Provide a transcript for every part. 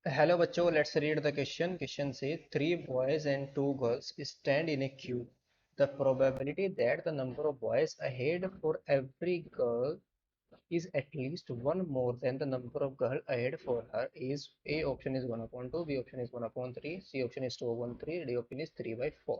Hello बच्चों, let's read the question. Question says three boys and two girls stand in a queue. The probability that the number of boys ahead for every girl is at least one more than the number of girl ahead for her is A option is 1 upon 2, B option is 1 upon 3, C option is 2 upon 3, D option is 3 by 4.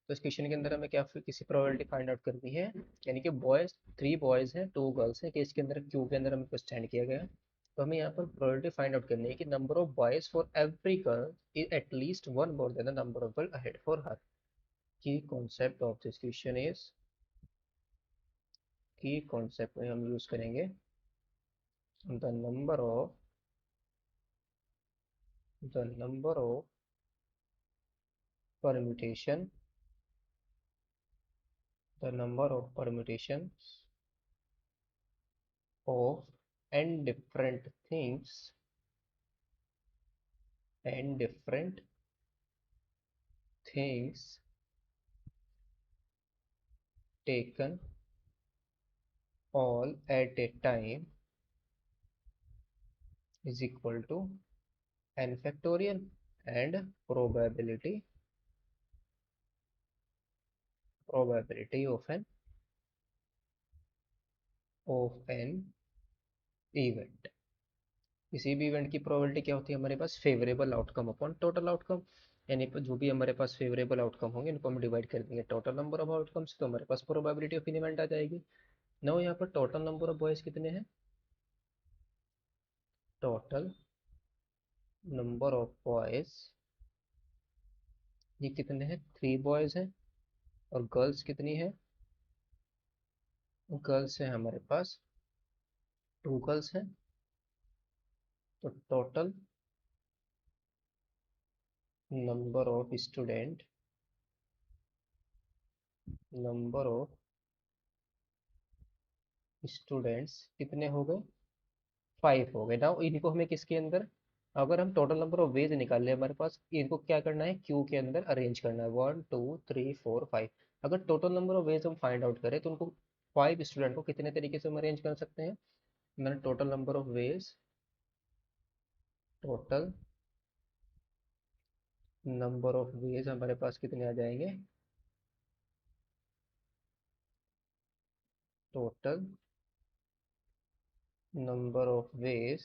तो इस question के अंदर हमें क्या किसी probability find out करनी है, यानी कि बॉयज थ्री बॉयज हैं टू गर्ल्स हैं, केस के अंदर क्यू के अंदर हमको स्टैंड किया गया है। तो हमें यहाँ पर प्रोबेबिलिटी फाइंड आउट करनी है कि number of boys for every girl is at least one more than the number of girl ahead for her. Key concept of this question is, key concept में हम यूज करेंगे the number of the number of permutation, the number of permutation of and different things and different things taken all at a time is equal to n factorial and probability of an event। किसी भी event की probability क्या होती है हमारे पास, favourable outcome upon total outcome. यानी जो भी हमारे पास फेवरेबल आउटकम होंगे इनको हम डिवाइड कर देंगे टोटल नंबर ऑफ आउटकम्स, तो हमारे पास प्रोबेबिलिटी ऑफ एन इवेंट आ जाएगी। नो यहाँ पर टोटल नंबर ऑफ बॉयज कितने हैं, टोटल नंबर ऑफ बॉयज ये कितने हैं, थ्री बॉयज हैं। और गर्ल्स कितनी है, गर्ल्स है हमारे पास टू गर्ल्स हैं। तो total number of student, number of students कितने हो गए, फाइव हो गए ना। इनको हमें किसके अंदर, अगर हम टोटल नंबर ऑफ वेज निकाल ले हमारे पास, इनको क्या करना है, क्यू के अंदर अरेंज करना है, 1 2 3 4 5। अगर टोटल नंबर ऑफ वेज हम फाइंड आउट करें तो उनको फाइव स्टूडेंट को कितने तरीके से हम अरेंज कर सकते हैं। मैंने total number of veg, total number of veg हमारे पास कितने आ जाएंगे, total number of veg,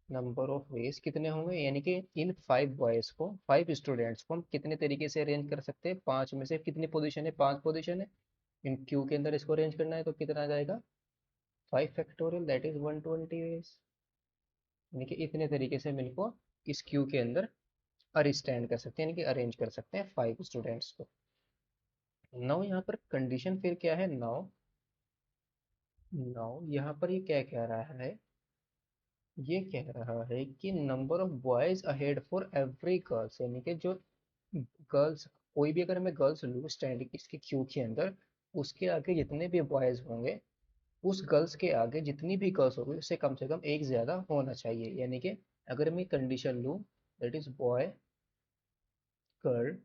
number of ways कितने होंगे, यानी कि इन फाइव बॉयज को, फाइव स्टूडेंट्स को हम कितने तरीके से अरेंज कर सकते हैं, पांच में से कितनी पोजीशन है, पांच पोजीशन है। इन क्यू के अंदर इसको अरेंज करना है तो कितना आ जाएगा, 5 फैक्टोरियल दैट इज 120 वेज। यानी कि इतने तरीके से हम इनको इस क्यू के अंदर अरेस्टैंड कर सकते हैं, यानी कि अरेंज कर सकते हैं फाइव स्टूडेंट्स को। नाउ यहाँ पर कंडीशन फिर क्या है, नाउ नाउ यहाँ पर ये क्या कह रहा है, ये कह रहा है कि number of boys ahead for every girls, यानी कि जो गर्ल्स, कोई भी अगर मैं गर्ल्स लूँ स्टैंड इसके क्यू के अंदर, उसके आगे जितने भी बॉयज होंगे, उस गर्ल्स के आगे जितनी भी गर्ल्स होगी उससे कम से कम एक ज्यादा होना चाहिए। यानी कि अगर मैं कंडीशन लूँ, that is boy girl,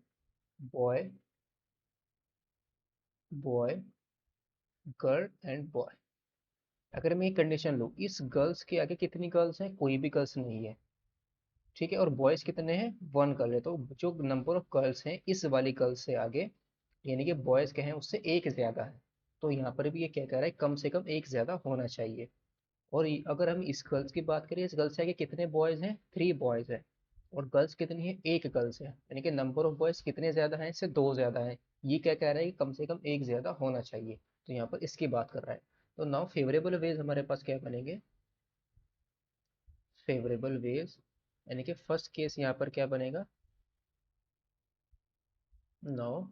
boy boy girl and boy. अगर मैं ये कंडीशन लूँ, इस गर्ल्स के आगे कितनी गर्ल्स हैं, कोई भी गर्ल्स नहीं है, ठीक है। और बॉयज कितने हैं, वन गर्ल है। तो जो नंबर ऑफ गर्ल्स हैं इस वाली गर्ल्स से आगे, यानी कि बॉयज के हैं उससे एक ज्यादा है। तो यहाँ पर भी ये क्या कह रहा है, कम से कम एक ज्यादा होना चाहिए। और अगर हम इस गर्ल्स की बात करें, इस गर्ल्स से आगे कितने बॉयज हैं, थ्री बॉयज हैं। और गर्ल्स कितनी है, एक गर्ल्स है, यानी कि नंबर ऑफ बॉयज कितने ज्यादा हैं, इससे दो ज्यादा हैं। ये क्या कह रहा है कि कम से कम एक ज्यादा होना चाहिए। तो यहाँ पर इसकी बात कर रहा है। तो नाउ फेवरेबल वेज हमारे पास क्या बनेंगे, फेवरेबल वेज, यानी कि फर्स्ट केस यहाँ पर क्या बनेगा, नाउ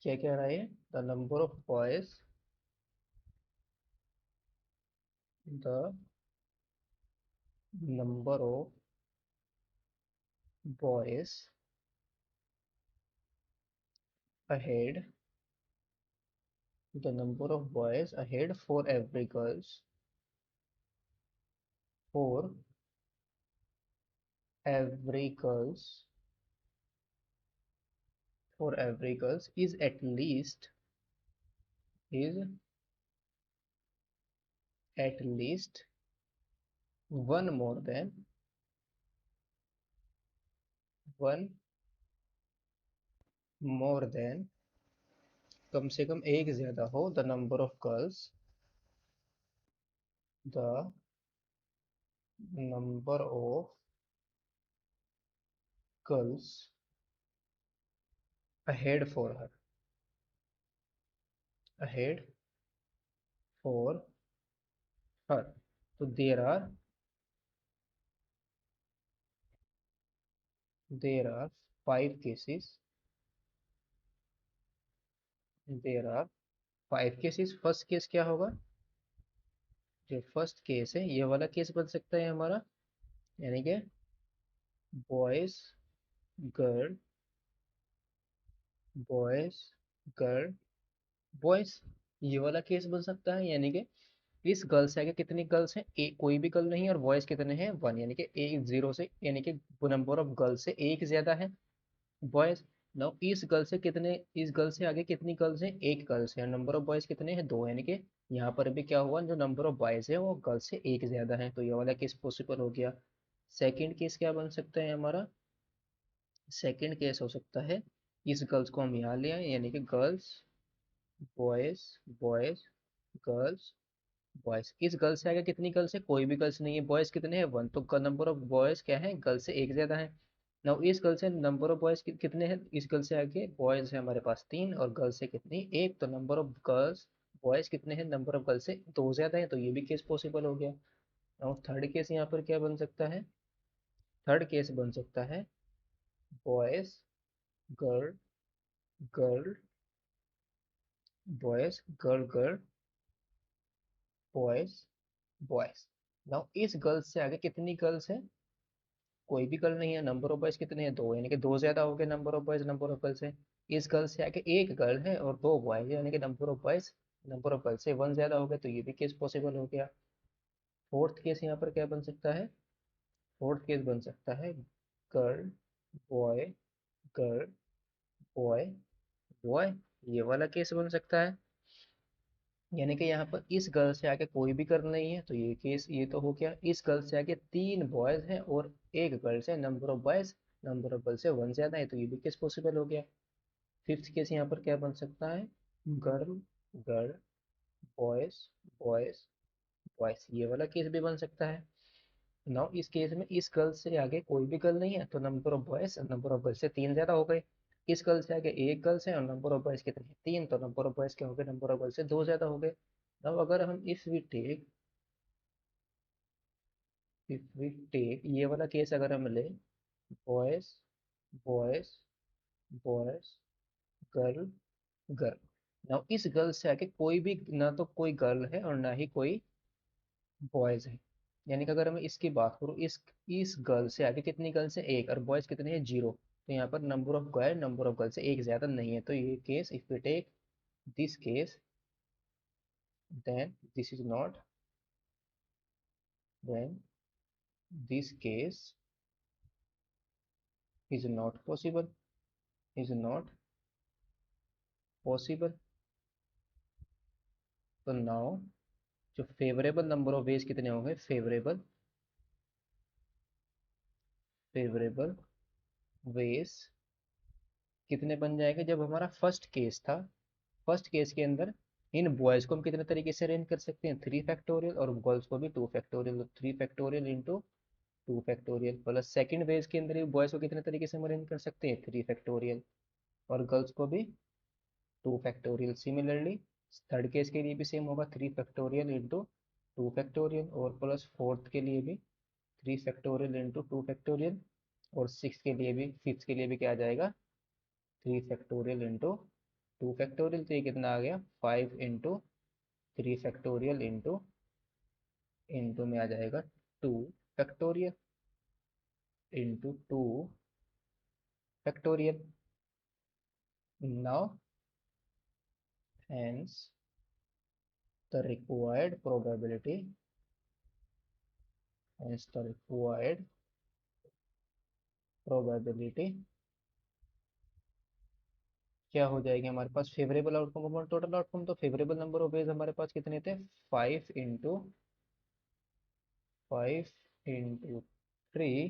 क्या कह रहा है, the number of boys, the number of boys ahead, the number of boys ahead for every girls, for every girls, for every girls is at least one more than, one more than, कम से कम एक ज्यादा हो, the number of girls, the number of girls ahead for her, ahead for her. तो there are 5 cases, there are 5 cases. First case क्या होगा? जो फर्स्ट केस है ये वाला केस बन सकता है हमारा, यानी कि boys girl, boys girl boys, ये वाला केस बन सकता है। यानी कि इस गर्ल से आगे कितनी गर्ल्स हैं? एक, कोई भी गर्ल नहीं है, और बॉयज कितने हैं? वन, यानी कि एक जीरो से, यानी कि नंबर ऑफ गर्ल से एक ज्यादा है बॉयज। नाउ इस गर्ल से आगे कितनी गर्ल्स हैं? एक गर्ल्स है, नंबर ऑफ बॉयज कितने हैं? दो, यानी कि यहाँ पर भी क्या हुआ, जो नंबर ऑफ बॉयज है वो गर्ल से एक ज्यादा है, तो ये वाला केस पॉसिबल हो गया। सेकंड केस क्या बन सकता है हमारा? सेकंड केस हो सकता है, इस गर्ल्स को हम यहाँ ले आए, यानी कि girls, boys, boys, girls, boys. इस गर्ल से आगे कितनी गर्ल्स है? कोई भी गर्ल्स नहीं है। बॉयज कितने हैं? वन, तो नंबर ऑफ बॉयज क्या है? गर्ल से एक ज्यादा है। नाउ इस गर्ल से नंबर ऑफ बॉयज कितने हैं? इस गर्ल से आगे बॉयज है हमारे पास तीन, और गर्ल से कितनी? एक, तो नंबर ऑफ गर्ल्स, बॉयज कितने हैं? नंबर ऑफ गर्ल से दो ज्यादा है, तो ये भी केस पॉसिबल हो गया। नाउ थर्ड केस यहाँ पर क्या बन सकता है? थर्ड केस बन सकता है boys girl, girl boys, girl girl, boys boys. Now इस गर्ल्स से आगे कितनी गर्ल्स है? कोई भी गर्ल नहीं है। नंबर ऑफ बॉयज कितने हैं? दो, यानी कि दो ज्यादा हो गए number of boys number of girls है। इस गर्ल से आगे एक गर्ल है और दो बॉयज, यानी कि number of boys number of girls से वन ज्यादा हो गए, तो ये भी केस पॉसिबल हो गया। फोर्थ केस यहाँ पर क्या बन सकता है? फोर्थ केस बन सकता है girl, boy, girl, boy, boy, ये वाला केस बन सकता है। यानी कि यहाँ पर इस गर्ल से आगे कोई भी गर्ल नहीं है, तो ये केस ये तो हो गया। इस गर्ल से आगे तीन बॉयज हैं और एक गर्ल से, number of boys number of girl से वन ज्यादा है, तो ये भी केस पॉसिबल हो गया। फिफ्थ केस यहाँ पर क्या बन सकता है? Girl, girl, boys, boys, boys, ये वाला केस भी बन सकता है। नाउ इस केस में इस गर्ल से आगे कोई भी गर्ल नहीं है, तो number of boys number of girl से तीन ज्यादा हो गए। इस गर्ल से आगे एक गर्ल्स है और नंबर ऑफ बॉयज कितने हैं? तीन, तो नंबर ऑफ बॉयज क्या हो गए? नंबर ऑफ गर्ल से दो ज्यादा हो गए। अब अगर हम इफ वी टेक ये वाला केस अगर हम ले, boys, boys, boys, girl, girl. Now इस गर्ल से आगे कोई भी, ना तो कोई गर्ल है और ना ही कोई बॉयज है। यानी कि अगर मैं इसकी बात करूँ, इस गर्ल से आगे कितनी गर्ल्स है? एक, और बॉयज कितने हैं? जीरो। तो यहाँ पर number of boy number of girl से एक ज्यादा नहीं है, तो ये case, if we take this case, then this is not, then this case is not possible, is not possible. तो नाउ जो फेवरेबल नंबर ऑफ वेज कितने होंगे? फेवरेबल वेज कितने बन जाएंगे? जब हमारा फर्स्ट केस था, फर्स्ट केस के अंदर इन बॉयज को हम कितने तरीके से अरेंज कर सकते हैं? 3 फैक्टोरियल, और गर्ल्स को भी 2 factorial. 3 factorial into 2 factorial, plus second ways के अंदर बॉयज को कितने तरीके से हम अरेंज कर सकते हैं? 3 फैक्टोरियल, और गर्ल्स को भी 2 फैक्टोरियल। सिमिलरली थर्ड केस के लिए भी सेम होगा, 3 फैक्टोरियल इंटू 2 फैक्टोरियल, और प्लस फोर्थ के लिए भी 3 फैक्टोरियल इंटू 2 फैक्टोरियल, और सिक्स के लिए भी, फिफ्थ के लिए भी क्या आ जाएगा? 3 फैक्टोरियल इंटू 2 फैक्टोरियल। तो ये कितना आ गया? 5 इंटू 3 फैक्टोरियल इंटू में आ जाएगा 2 factorial into 2 factorial. Now hence the required probability, hence the required probability क्या हो जाएगी हमारे पास? फेवरेबल आउटकम और टोटल आउटकम। तो फेवरेबल नंबर ऑफ वेज हमारे पास कितने थे? 5 5 into 3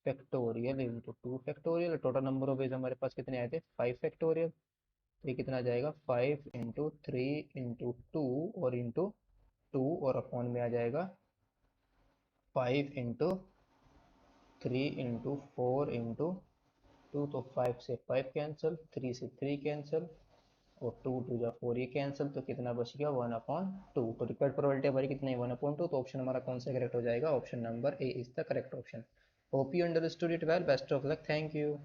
factorial into 2 factorial. Total number of veg हमारे पास कितने आए थे? 5 फैक्टोरियल। तो ये कितना आ जाएगा? 5 into 3 into 2 और इंटू 2 और अपॉन में आ जाएगा 5 into 3 into 4 into 2। तो 5 से 5 कैंसिल, 3 से 3 कैंसिल और 2 2 जा 4 ये कैंसिल। तो कितना बच गया? 1/2। तो रिक्वायर्ड प्रोबेबिलिटी हमारी कितनी है? 1/2। तो ऑप्शन हमारा कौन सा करेक्ट हो जाएगा? Option number A is the correct option. Hope you understood it well. Best of luck. Thank you.